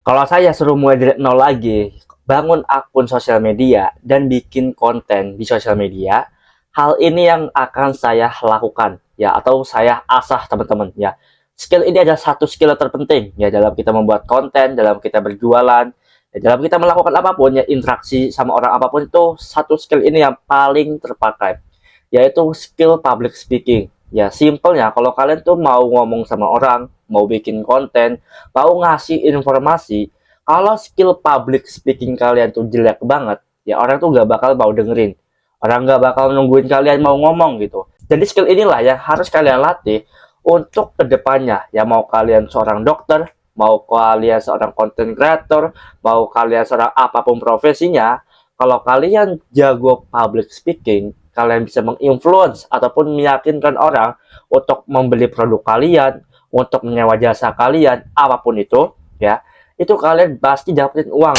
Kalau saya suruh mulai dari nol lagi, bangun akun sosial media dan bikin konten di sosial media, hal ini yang akan saya lakukan ya, atau saya asah teman-teman ya. Skill ini adalah satu skill terpenting ya dalam kita membuat konten, dalam kita berjualan, ya, dalam kita melakukan apapun ya, interaksi sama orang apapun, itu satu skill ini yang paling terpakai, yaitu skill public speaking. Ya, simpelnya kalau kalian tuh mau ngomong sama orang, mau bikin konten, mau ngasih informasi, kalau skill public speaking kalian tuh jelek banget, ya orang tuh gak bakal mau dengerin. Orang gak bakal nungguin kalian mau ngomong gitu. Jadi skill inilah yang harus kalian latih untuk kedepannya. Ya mau kalian seorang dokter, mau kalian seorang content creator, mau kalian seorang apapun profesinya, kalau kalian jago public speaking, kalian bisa menginfluence ataupun meyakinkan orang untuk membeli produk kalian, untuk menyewa jasa kalian, apapun ya, itu kalian pasti dapetin uang,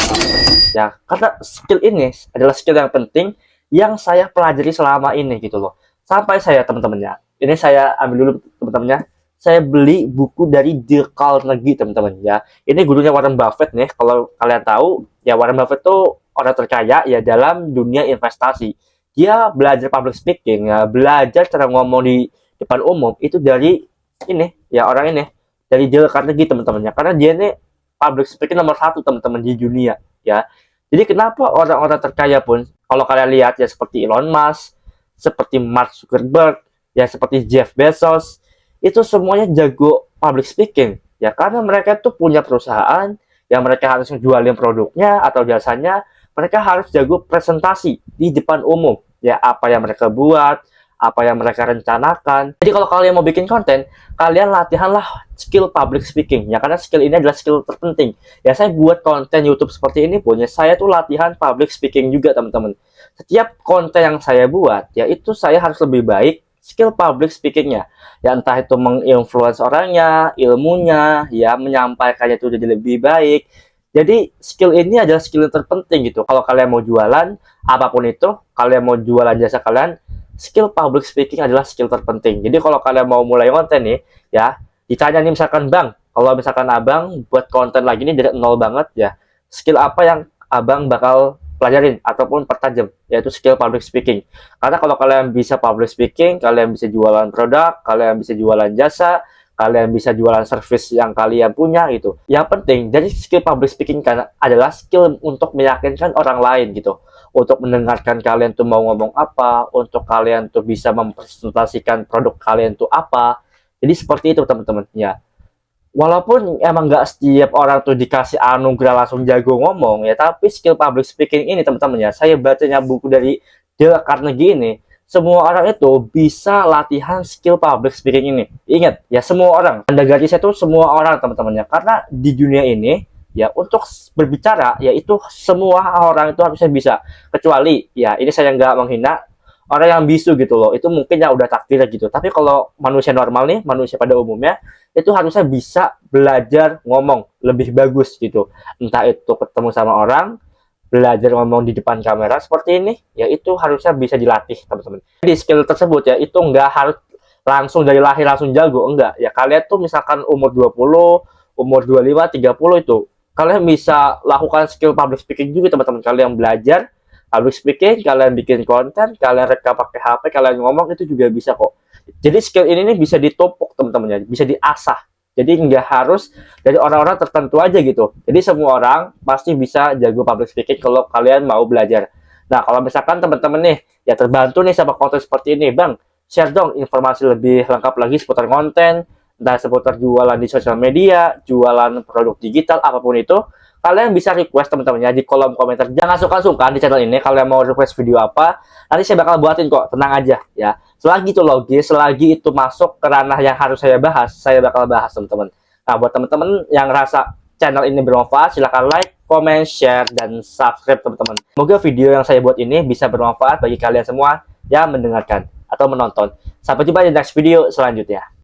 ya. Karena skill ini adalah skill yang penting yang saya pelajari selama ini gitu loh. Sampai saya teman-temannya, ini saya ambil dulu teman-temannya, saya beli buku dari Dale Carnegie teman-teman ya. Ini gurunya Warren Buffett nih. Kalau kalian tahu, ya Warren Buffett tuh orang terkaya ya dalam dunia investasi. Dia belajar public speaking ya, belajar cara ngomong di depan umum itu dari ini ya, orang ini dari Dale Carnegie teman-temannya. Karena dia ini public speaking nomor satu teman-teman di dunia ya. Jadi kenapa orang-orang terkaya pun, kalau kalian lihat ya, seperti Elon Musk, seperti Mark Zuckerberg, ya seperti Jeff Bezos, itu semuanya jago public speaking ya, karena mereka tuh punya perusahaan yang mereka harus ngejualin produknya atau jasanya. Mereka harus jago presentasi di depan umum ya, apa yang mereka buat, apa yang mereka rencanakan. Jadi kalau kalian mau bikin konten, kalian latihanlah skill public speaking ya, karena skill ini adalah skill terpenting ya. Saya buat konten YouTube seperti ini pun ya, saya tuh latihan public speaking juga teman-teman. Setiap konten yang saya buat ya, itu saya harus lebih baik skill public speakingnya ya, entah itu menginfluence orangnya, ilmunya ya, menyampaikannya itu jadi lebih baik. Jadi skill ini adalah skill yang terpenting gitu. Kalau kalian mau jualan apapun itu, kalian mau jualan jasa kalian, skill public speaking adalah skill terpenting. Jadi kalau kalian mau mulai konten nih ya, ditanya nih misalkan Bang, kalau misalkan Abang buat konten lagi nih dari nol banget ya, skill apa yang Abang bakal pelajarin ataupun pertajam, yaitu skill public speaking. Karena kalau kalian bisa public speaking, kalian bisa jualan produk, kalian bisa jualan jasa, kalian bisa jualan service yang kalian punya gitu. Yang penting jadi skill public speaking kan adalah skill untuk meyakinkan orang lain gitu, untuk mendengarkan kalian tuh mau ngomong apa, untuk kalian tuh bisa mempresentasikan produk kalian tuh apa. Jadi seperti itu teman-teman ya. Walaupun emang nggak setiap orang tuh dikasih anugerah langsung jago ngomong ya, tapi skill public speaking ini teman-teman ya, saya bacanya buku dari Dale Carnegie ini, semua orang itu bisa latihan skill public speaking ini. Ingat ya, semua orang. Anda garis itu semua orang teman-teman ya, karena di dunia ini ya, untuk berbicara ya itu semua orang itu harusnya bisa, kecuali ya, ini saya nggak menghina orang yang bisu gitu loh, itu mungkin ya udah takdir gitu. Tapi kalau manusia normal nih, manusia pada umumnya, itu harusnya bisa belajar ngomong lebih bagus gitu. Entah itu ketemu sama orang, belajar ngomong di depan kamera seperti ini, ya itu harusnya bisa dilatih teman-teman. Jadi skill tersebut ya, itu nggak harus langsung dari lahir langsung jago, enggak. Ya kalian tuh misalkan umur 20, umur 25, 30 itu, kalian bisa lakukan skill public speaking juga teman-teman. Kalian belajar public speaking, kalian bikin konten, kalian rekam pakai HP, kalian ngomong, itu juga bisa kok. Jadi skill ini nih bisa ditopok teman-teman ya, bisa diasah. Jadi nggak harus dari orang-orang tertentu aja gitu. Jadi semua orang pasti bisa jago public speaking kalau kalian mau belajar. Nah, kalau misalkan teman-teman nih ya terbantu nih sama konten seperti ini, Bang, share dong informasi lebih lengkap lagi seputar konten, entah seputar jualan di sosial media, jualan produk digital, apapun itu. Kalian bisa request teman-teman ya di kolom komentar. Jangan sungkan-sungkan di channel ini, kalian mau request video apa, nanti saya bakal buatin kok, tenang aja ya. Selagi itu logis, selagi itu masuk ke ranah yang harus saya bahas, saya bakal bahas teman-teman. Nah, buat teman-teman yang rasa channel ini bermanfaat, silahkan like, comment, share, dan subscribe teman-teman. Semoga video yang saya buat ini bisa bermanfaat bagi kalian semua yang mendengarkan atau menonton. Sampai jumpa di next video selanjutnya.